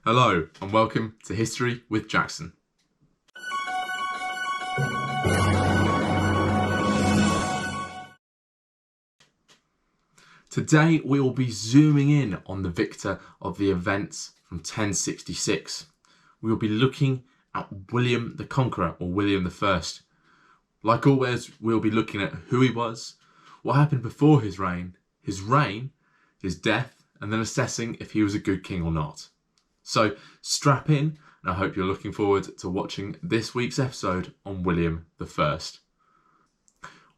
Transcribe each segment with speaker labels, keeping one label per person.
Speaker 1: Hello and welcome to History with Jackson. Today we will be zooming in on the victor of the events from 1066. We will be looking at William the Conqueror, or William I. Like always, we'll be looking at who he was, what happened before his reign, his death, and then assessing if he was a good king or not. So strap in, and I hope you're looking forward to watching this week's episode on William I.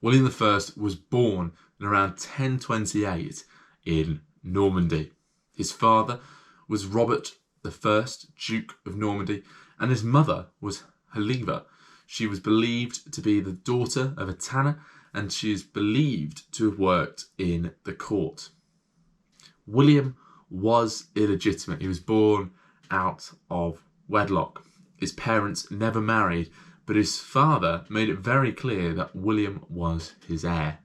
Speaker 1: William I was born in around 1028 in Normandy. His father was Robert I, Duke of Normandy, and his mother was Helena. She was believed to be the daughter of a tanner, and she is believed to have worked in the court. William was illegitimate. He was born out of wedlock. His parents never married, but his father made it very clear that William was his heir.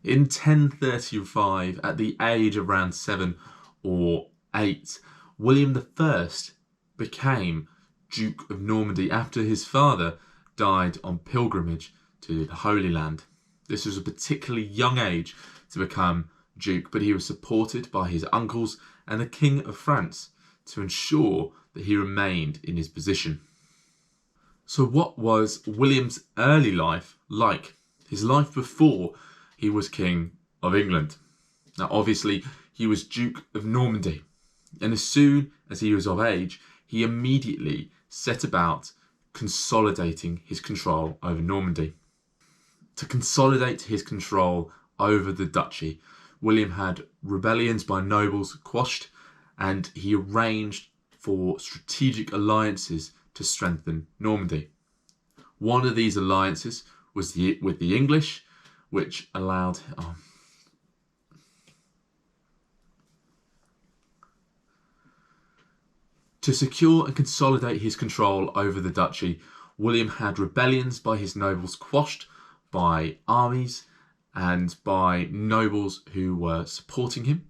Speaker 1: In 1035, at the age of around 7 or 8, William I became Duke of Normandy after his father died on pilgrimage to the Holy Land. This was a particularly young age to become Duke, but he was supported by his uncles and the King of France to ensure that he remained in his position. So what was William's early life like? His life before he was King of England. Now obviously he was Duke of Normandy, and as soon as he was of age, he immediately set about consolidating his control over Normandy. To consolidate his control over the duchy, William had rebellions by nobles quashed, and he arranged for strategic alliances to strengthen Normandy. One of these alliances was with the English, which allowed to secure and consolidate his control over the duchy. William had rebellions by his nobles quashed by armies and by nobles who were supporting him,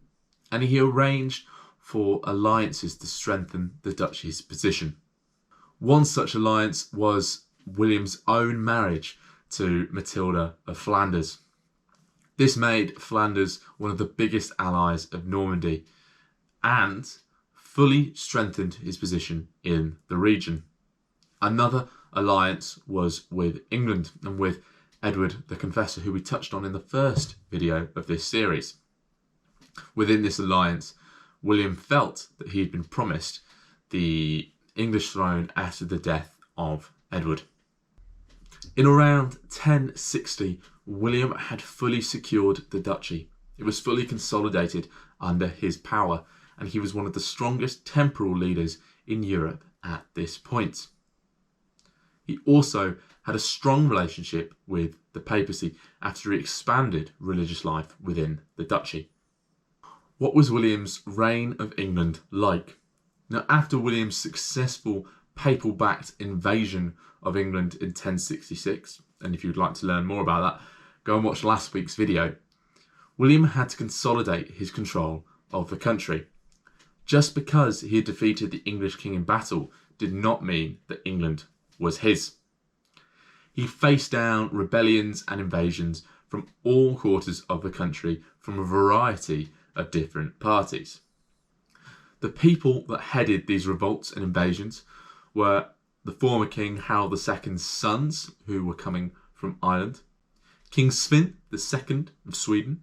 Speaker 1: and he arranged for alliances to strengthen the duchy's position. One such alliance was William's own marriage to Matilda of Flanders. This made Flanders one of the biggest allies of Normandy and fully strengthened his position in the region. Another alliance was with England and with Edward the Confessor, who we touched on in the first video of this series. Within this alliance, William felt that he had been promised the English throne after the death of Edward. In around 1060, William had fully secured the duchy. It was fully consolidated under his power, and he was one of the strongest temporal leaders in Europe at this point. He also had a strong relationship with the papacy after he expanded religious life within the duchy. What was William's reign of England like? Now, after William's successful papal-backed invasion of England in 1066, and if you'd like to learn more about that, go and watch last week's video, William had to consolidate his control of the country. Just because he had defeated the English king in battle did not mean that England was his. He faced down rebellions and invasions from all quarters of the country from a variety of different parties. The people that headed these revolts and invasions were the former King Harold II's sons, who were coming from Ireland, King Svin II of Sweden,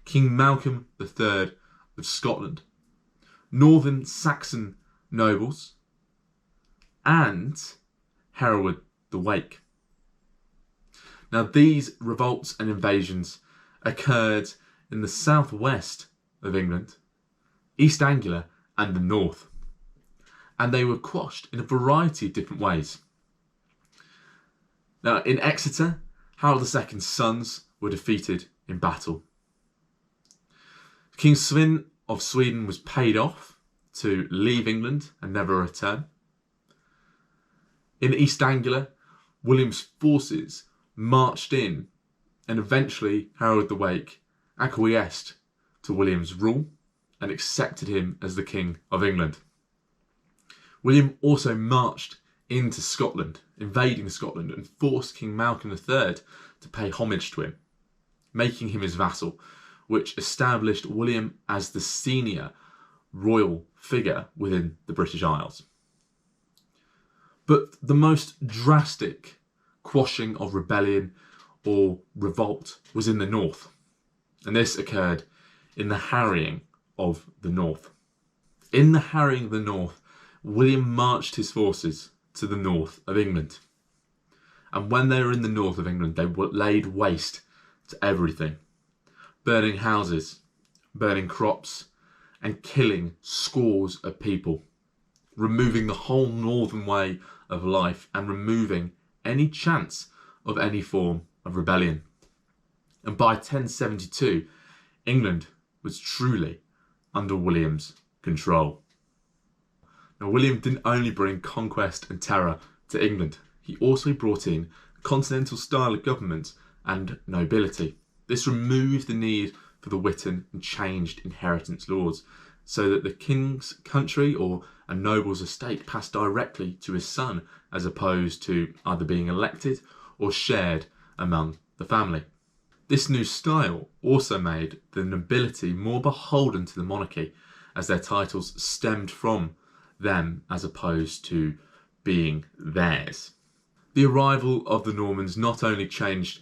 Speaker 1: King Malcolm III of Scotland, Northern Saxon nobles, and Hereward the Wake. Now these revolts and invasions occurred in the southwest of England, East Anglia and the north, and they were quashed in a variety of different ways. Now in Exeter, Harold II's sons were defeated in battle. King Svin of Sweden was paid off to leave England and never return. In East Anglia, William's forces marched in, and eventually Hereward the Wake acquiesced to William's rule, and accepted him as the King of England. William also marched into Scotland, invading Scotland, and forced King Malcolm III to pay homage to him, making him his vassal, which established William as the senior royal figure within the British Isles. But the most drastic quashing of rebellion or revolt was in the north, and this occurred in the harrying of the north. In the harrying of the north, William marched his forces to the north of England. And when they were in the north of England, they laid waste to everything, burning houses, burning crops, and killing scores of people, removing the whole northern way of life and removing any chance of any form of rebellion. And by 1072, England was truly under William's control. Now, William didn't only bring conquest and terror to England, he also brought in a continental style of government and nobility. This removed the need for the Witan and changed inheritance laws, so that the king's country or a noble's estate passed directly to his son, as opposed to either being elected or shared among the family. This new style also made the nobility more beholden to the monarchy, as their titles stemmed from them as opposed to being theirs. The arrival of the Normans not only changed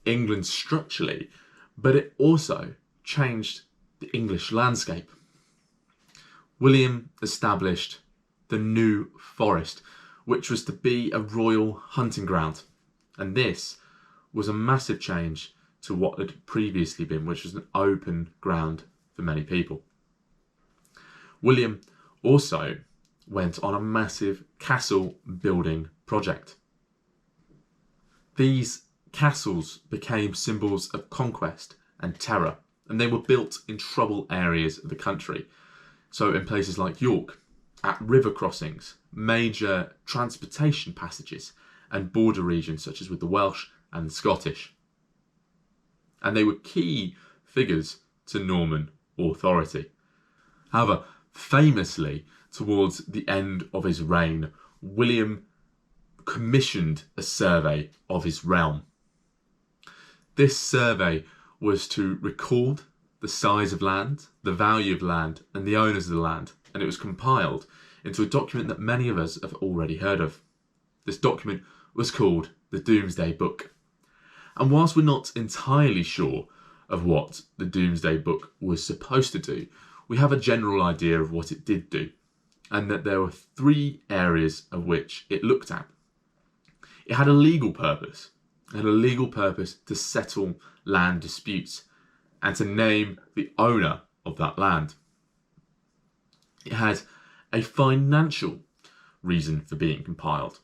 Speaker 1: England structurally, but it also changed the English landscape. William established the New Forest, which was to be a royal hunting ground, and this was a massive change to what had previously been, which was an open ground for many people. William also went on a massive castle building project. These castles became symbols of conquest and terror, and they were built in troubled areas of the country. So in places like York, at river crossings, major transportation passages, and border regions such as with the Welsh and the Scottish. And they were key figures to Norman authority. However, famously, towards the end of his reign, William commissioned a survey of his realm. This survey was to record the size of land, the value of land, and the owners of the land, and it was compiled into a document that many of us have already heard of. This document was called the Doomsday Book. And whilst we're not entirely sure of what the Doomsday Book was supposed to do, we have a general idea of what it did do, and that there were three areas of which it looked at. It had a legal purpose. It had a legal purpose to settle land disputes and to name the owner of that land. It had a financial reason for being compiled,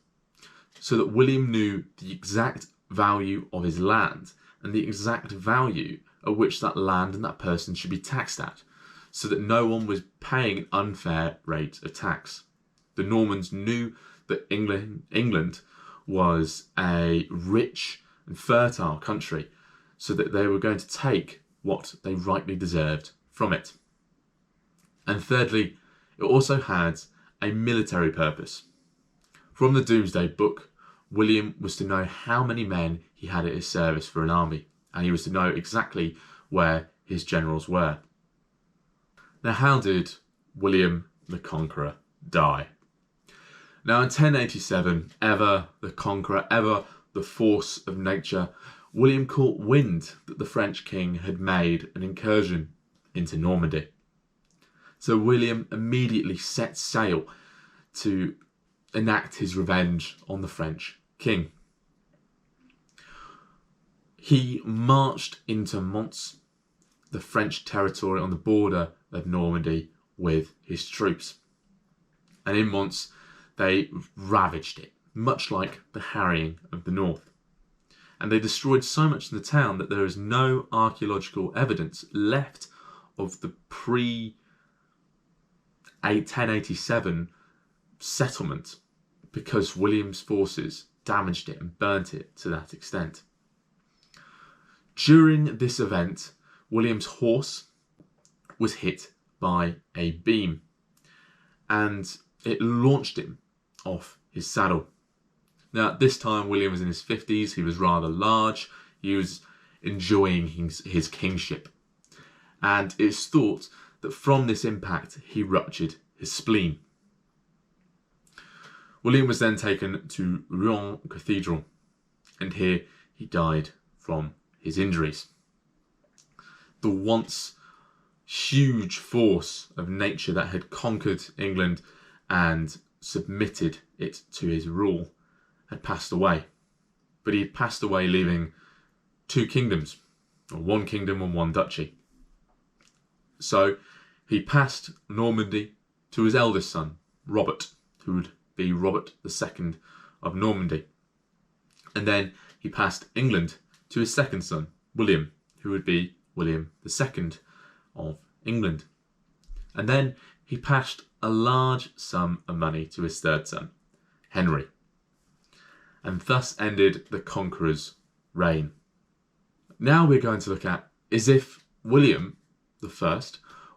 Speaker 1: so that William knew the exact value of his land and the exact value at which that land and that person should be taxed at, so that no one was paying an unfair rate of tax. The Normans knew that England was a rich and fertile country, so that they were going to take what they rightly deserved from it. And thirdly, it also had a military purpose. From the Doomsday Book, William was to know how many men he had at his service for an army, and he was to know exactly where his generals were. Now, how did William the Conqueror die? Now, in 1087, ever the conqueror, ever the force of nature, William caught wind that the French king had made an incursion into Normandy. So William immediately set sail to enact his revenge on the French king. He marched into Mons, the French territory on the border of Normandy, with his troops. And in Mons, they ravaged it, much like the harrying of the north. And they destroyed so much in the town that there is no archaeological evidence left of the pre-1087 settlement, because William's forces damaged it and burnt it to that extent. During this event, William's horse was hit by a beam, and it launched him off his saddle. Now, at this time, William was in his 50s. He was rather large. He was enjoying his kingship. And it's thought that from this impact, he ruptured his spleen. William was then taken to Rouen Cathedral, and here he died from his injuries. The once huge force of nature that had conquered England and submitted it to his rule had passed away. But he passed away leaving two kingdoms, or one kingdom and one duchy. So he passed Normandy to his eldest son, Robert, who would be Robert II of Normandy. And then he passed England to his second son, William, who would be William II of England. And then he passed a large sum of money to his third son, Henry. And thus ended the Conqueror's reign. Now we're going to look at is if William I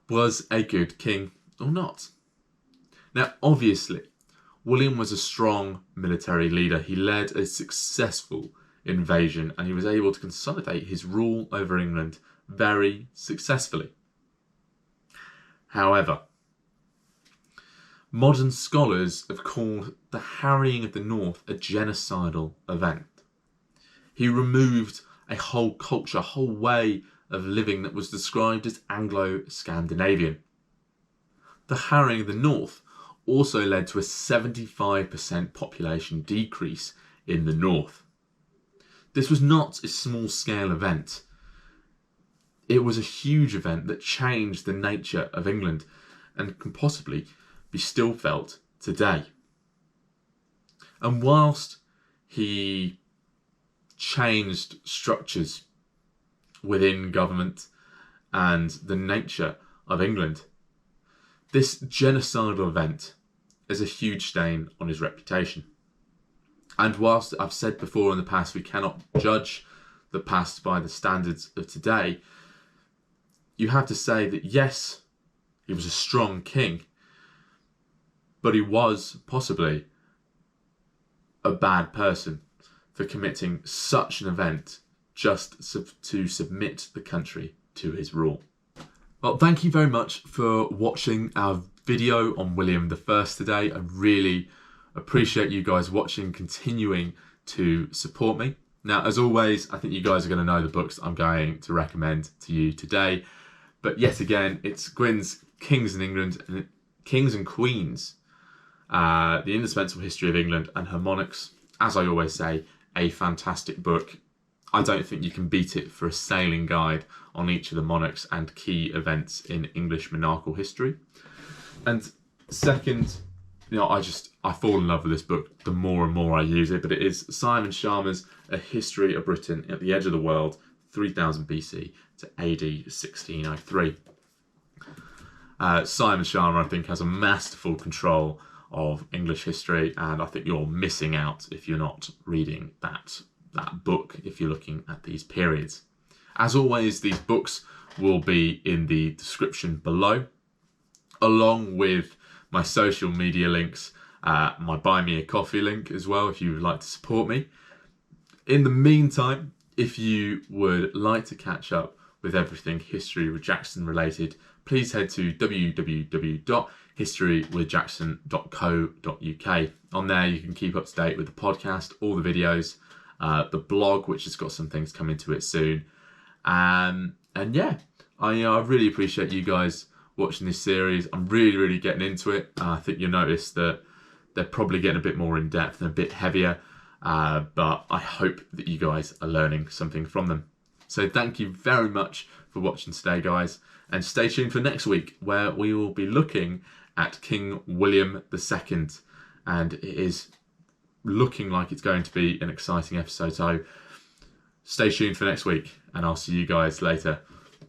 Speaker 1: was a good king or not. Now, obviously, William was a strong military leader. He led a successful invasion and he was able to consolidate his rule over England very successfully. However, modern scholars have called the harrying of the North a genocidal event. He removed a whole culture, a whole way of living that was described as Anglo-Scandinavian. The harrying of the North also led to a 75% population decrease in the North. This was not a small-scale event. It was a huge event that changed the nature of England and can possibly be still felt today. And whilst he changed structures within government and the nature of England, this genocidal event is a huge stain on his reputation. And whilst I've said before in the past we cannot judge the past by the standards of today, you have to say that yes, he was a strong king, but he was possibly a bad person for committing such an event just to submit the country to his rule. Well, thank you very much for watching our video on William I today. I really appreciate you guys watching, continuing to support me. Now, as always, I think you guys are going to know the books I'm going to recommend to you today. But yet again, it's Gwyn's Kings in England and Kings and Queens, the indispensable history of England and her monarchs. As I always say, a fantastic book. I don't think you can beat it for a sailing guide on each of the monarchs and key events in English monarchical history. And second, I fall in love with this book the more and more I use it, but it is Simon Schama's A History of Britain at the Edge of the World, 3000 BC to AD 1603. Simon Schama, I think, has a masterful control of English history, and I think you're missing out if you're not reading that book, if you're looking at these periods. As always, these books will be in the description below, along with my social media links, my Buy Me a Coffee link as well, if you would like to support me. In the meantime, if you would like to catch up with everything History with Jackson related, please head to www.historywithjackson.co.uk. On there, you can keep up to date with the podcast, all the videos, the blog, which has got some things coming to it soon. And yeah, I really appreciate you guys watching this series. I'm really getting into it. I think you'll notice that they're probably getting a bit more in depth and a bit heavier, but I hope that you guys are learning something from them. So thank you very much for watching today, guys, and stay tuned for next week, where we will be looking at King William II, and it is looking like it's going to be an exciting episode. So stay tuned for next week, and I'll see you guys later.